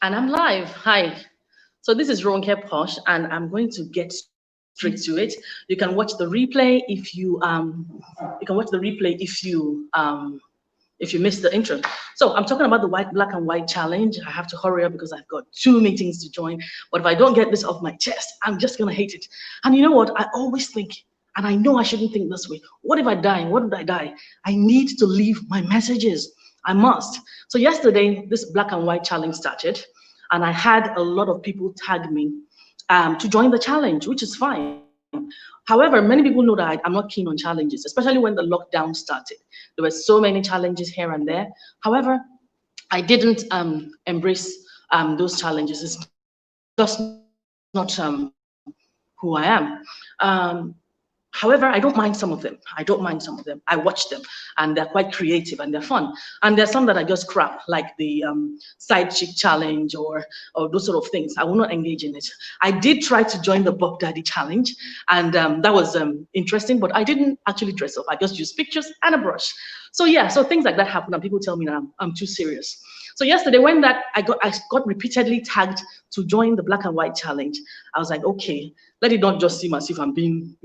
And I'm live. Hi. So this is Ronke Posh, and I'm going to get straight to it. You can watch the replay if you missed the intro. So I'm talking about the black and white challenge. I have to hurry up because I've got 2 meetings to join. But if I don't get this off my chest, I'm just gonna hate it. And you know what? I always think, and I know I shouldn't think this way. What if I die? What if I die? I need to leave my messages. I must. So yesterday, this black and white challenge started, and I had a lot of people tag me to join the challenge, which is fine. However, many people know that I'm not keen on challenges, especially when the lockdown started. There were so many challenges here and there. However, I didn't embrace those challenges. It's just not who I am. However, I don't mind some of them. I watch them, and they're quite creative and they're fun. And there's some that are just crap, like the side chick challenge or those sort of things. I will not engage in it. I did try to join the Bob Daddy challenge, and that was interesting, but I didn't actually dress up. I just used pictures and a brush. So yeah, so things like that happen, and people tell me that I'm too serious. So yesterday, when that I got repeatedly tagged to join the black and white challenge, I was like, okay, let it not just seem as if I'm being,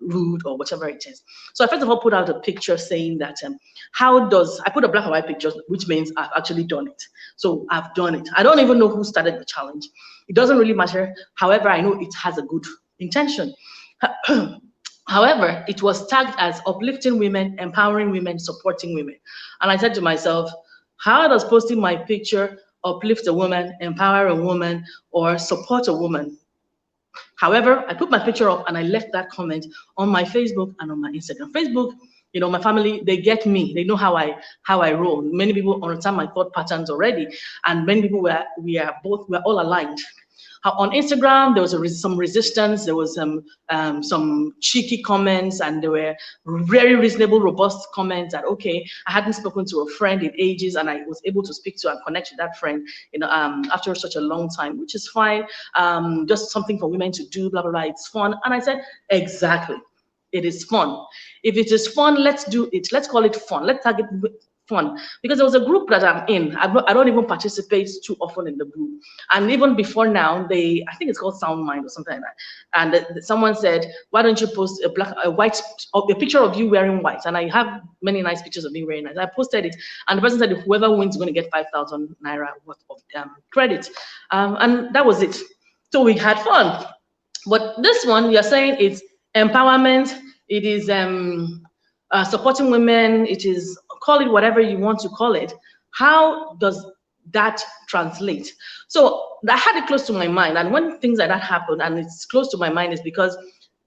rude or whatever it is. So I first of all put out a picture saying that I put a black and white picture, which means I've actually done it. So I've done it. I don't even know who started the challenge. It doesn't really matter. However, I know it has a good intention. However, it was tagged as uplifting women, empowering women, supporting women. And I said to myself, how does posting my picture uplift a woman, empower a woman, or support a woman? However, I put my picture up and I left that comment on my Facebook and on my Instagram. Facebook, my family, they get me. They know how I roll. Many people understand my thought patterns already, and many people we're all aligned. On Instagram, there was some resistance. There was some cheeky comments, and there were very reasonable, robust comments that, okay, I hadn't spoken to a friend in ages, and I was able to speak to and connect with that friend, after such a long time, which is fine. Just something for women to do, blah, blah, blah. It's fun. And I said, exactly. It is fun. If it is fun, let's do it. Let's call it fun. Let's target fun, because there was a group that I'm in. I don't even participate too often in the group, and even before now, I think it's called Sound Mind or something like that. And someone said, "Why don't you post a picture of you wearing white?" And I have many nice pictures of me wearing white. I posted it, and the person said, "Whoever wins is going to get 5,000 naira worth of credit," and that was it. So we had fun. But this one, you're saying it's empowerment. It is supporting women. It is, call it whatever you want to call it. How does that translate? So I had it close to my mind, and when things like that happen and it's close to my mind, is because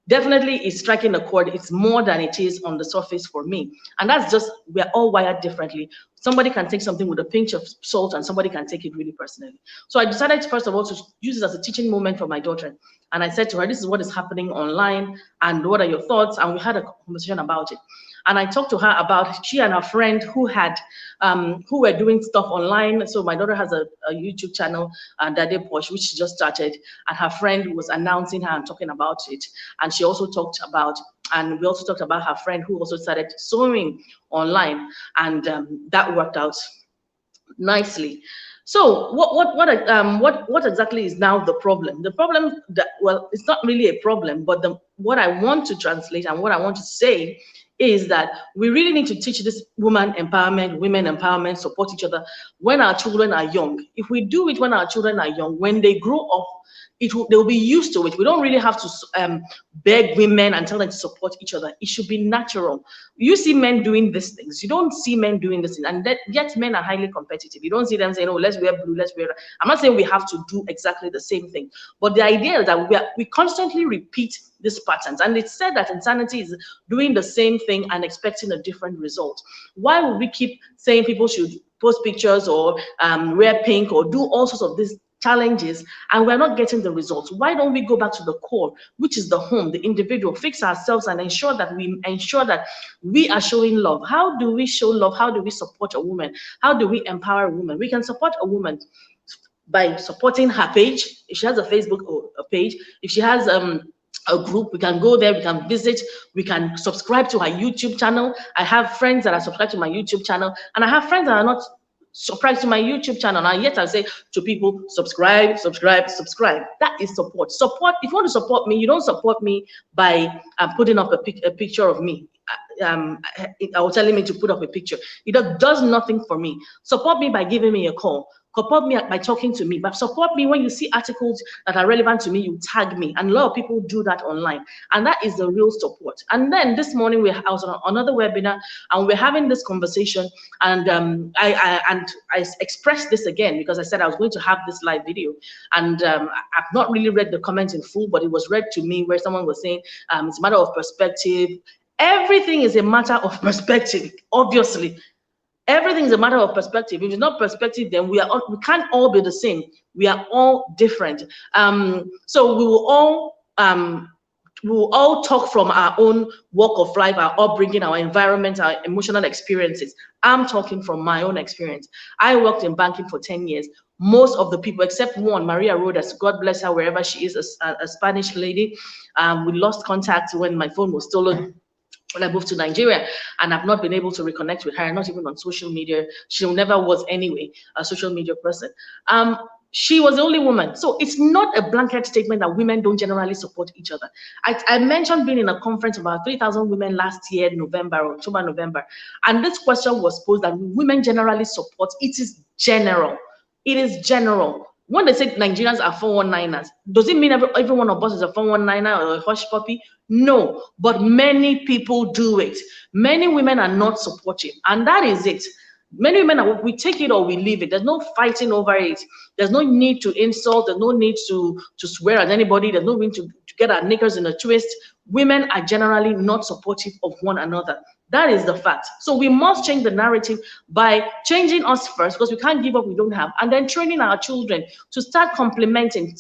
definitely it's striking a chord. It's more than it is on the surface for me, and that's just, we're all wired differently. Somebody can take something with a pinch of salt, and somebody can take it really personally. So I decided, first of all, to use it as a teaching moment for my daughter. And I said to her, this is what is happening online, and what are your thoughts? And we had a conversation about it. And I talked to her about, she and her friend who were doing stuff online. So my daughter has a YouTube channel, Dade Posh, which she just started, and her friend was announcing her and talking about it. And she also talked about, and we also talked about her friend who also started sewing online, and that worked out nicely. So what exactly is now the problem? The problem that, well, it's not really a problem, but what I want to translate and what I want to say is that we really need to teach this women empowerment, support each other when our children are young. If we do it when our children are young, when they grow up, they'll be used to it. We don't really have to beg women and tell them to support each other. It should be natural. You see men doing these things. You don't see men doing this, and yet men are highly competitive. You don't see them saying, "Oh, let's wear blue, let's wear." I'm not saying we have to do exactly the same thing, but the idea is that we constantly repeat these patterns, and it's said that insanity is doing the same thing and expecting a different result. Why would we keep saying people should post pictures or wear pink or do all sorts of these challenges, and we're not getting the results? Why don't we go back to the core, which is the home, the individual, fix ourselves and ensure that we are showing love? How do we show love? How do we support a woman? How do we empower a woman? We can support a woman by supporting her page. If she has a Facebook or a page, if she has a group, we can go there, we can visit, we can subscribe to her YouTube channel. I have friends that are subscribed to my YouTube channel, and I have friends that are not subscribe to my YouTube channel. And yet I say to people, subscribe, subscribe, subscribe. That is support. Support. If you want to support me, you don't support me by putting up a picture of me. Or telling me to put up a picture. It does nothing for me. Support me by giving me a call. Support me by talking to me. But support me when you see articles that are relevant to me, you tag me. And a lot of people do that online. And that is the real support. And then this morning, I was on another webinar and we're having this conversation. And I expressed this again because I said I was going to have this live video. And I've not really read the comments in full, but it was read to me where someone was saying it's a matter of perspective. Everything is a matter of perspective, obviously. Everything is a matter of perspective. If it's not perspective, then we can't all be the same. We are all different. So we will all talk from our own walk of life, our upbringing, our environment, our emotional experiences. I'm talking from my own experience. I worked in banking for 10 years. Most of the people, except one, Maria Rodas, God bless her, wherever she is, a Spanish lady. We lost contact when my phone was stolen when I moved to Nigeria, and I've not been able to reconnect with her, not even on social media. She never was anyway a social media person. She was the only woman. So it's not a blanket statement that women don't generally support each other. I mentioned being in a conference about 3,000 women last year, October, November. And this question was posed that women generally support. It is general. It is general. When they say Nigerians are 419ers, does it mean every one of us is a 419er or a hush puppy? No, but many people do it. Many women are not supportive, and that is it. Many women we take it or we leave it. There's no fighting over it. There's no need to insult. There's no need to swear at anybody. There's no need to get our knickers in a twist. Women are generally not supportive of one another. That is the fact. So we must change the narrative by changing us first, because we can't give what we don't have, and then training our children to start complimenting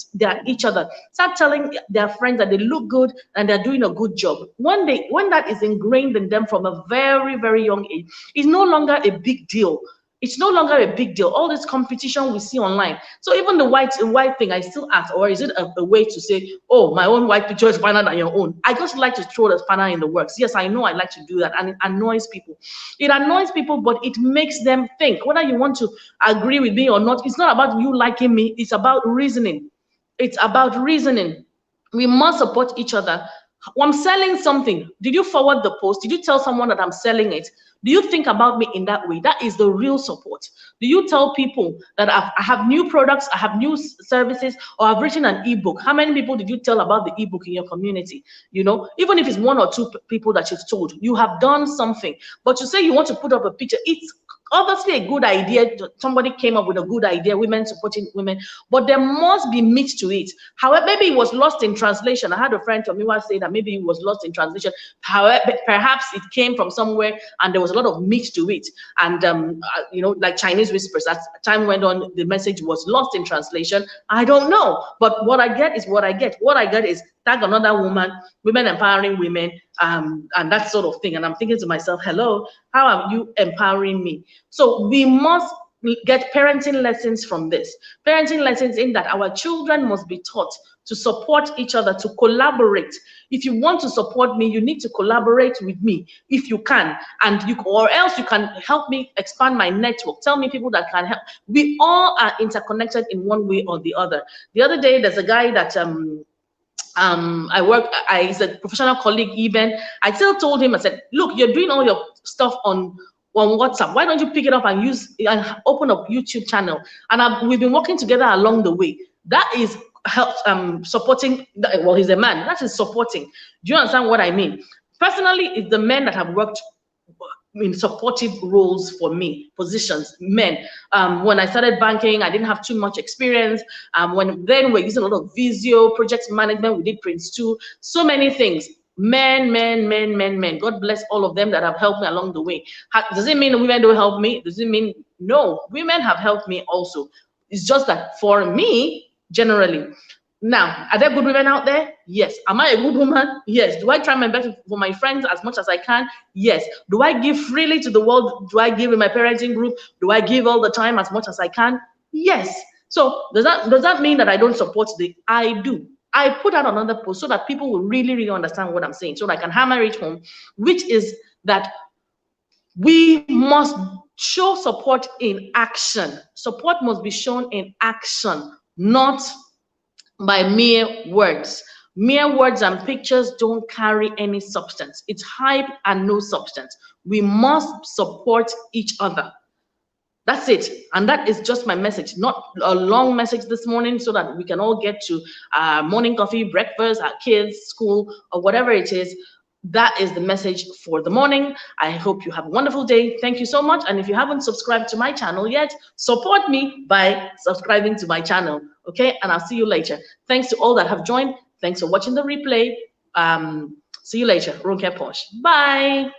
each other, start telling their friends that they look good and they're doing a good job. When that is ingrained in them from a very, very young age, it's no longer a big deal. It's no longer a big deal. All this competition we see online. So even the white thing, I still ask, or is it a way to say, oh, my own white picture is finer than your own? I just like to throw the spanner in the works. Yes, I know I like to do that, and it annoys people. It annoys people, but it makes them think. Whether you want to agree with me or not, it's not about you liking me. It's about reasoning. It's about reasoning. We must support each other. I'm selling something. Did you forward the post? Did you tell someone that I'm selling it? Do you think about me in that way? That is the real support. Do you tell people that I have new products, I have new services, or I've written an ebook? How many people did you tell about the ebook in your community? You know, even if it's one or two people that you've told, you have done something. But to say you want to put up a picture, it's obviously a good idea. Somebody came up with a good idea, women supporting women, but there must be meat to it. However, maybe it was lost in translation. I had a friend tell me say that maybe it was lost in translation. However, perhaps it came from somewhere and there was a lot of meat to it. And you know, like Chinese whispers, as time went on, the message was lost in translation. I don't know, but what I get is what I get. What I get is tag another woman, women empowering women, and that sort of thing. And I'm thinking to myself, hello, how are you empowering me? So we must get parenting lessons from this. Parenting lessons in that our children must be taught to support each other, to collaborate. If you want to support me, you need to collaborate with me if you can, or else you can help me expand my network. Tell me people that can help. We all are interconnected in one way or the other. The other day, there's a guy that he's a professional colleague even. I still told him, I said, look, you're doing all your stuff on WhatsApp. Why don't you pick it up and open up YouTube channel? And we've been working together along the way. That is supporting. Well, he's a man. That is supporting. Do you understand what I mean? Personally, it's the men that have worked in supportive roles for me, positions, men. When I started banking, I didn't have too much experience. Then we're using a lot of Visio, project management, we did Prince 2, so many things. Men. God bless all of them that have helped me along the way. Does it mean women don't help me? Does it mean no? Women have helped me also. It's just that for me, generally. Now, are there good women out there? Yes. Am I a good woman? Yes. Do I try my best for my friends as much as I can? Yes. Do I give freely to the world? Do I give in my parenting group? Do I give all the time as much as I can? Yes. So does that mean that I don't support I do. I put out another post so that people will really, really understand what I'm saying, so that I can hammer it home, which is that we must Show support in action. Support must be shown in action, not by mere words. Mere words and pictures don't carry any substance. It's hype and no substance. We must support each other. That's it. And that is just my message, not a long message this morning, so that we can all get to our morning coffee, breakfast, our kids, school, or whatever it is. That is the message for the morning. I hope you have a wonderful day. Thank you so much. And if you haven't subscribed to my channel yet, support me by subscribing to my channel. Okay, and I'll see you later. Thanks to all that have joined. Thanks for watching the replay. See you later. Ronke Posh. Bye.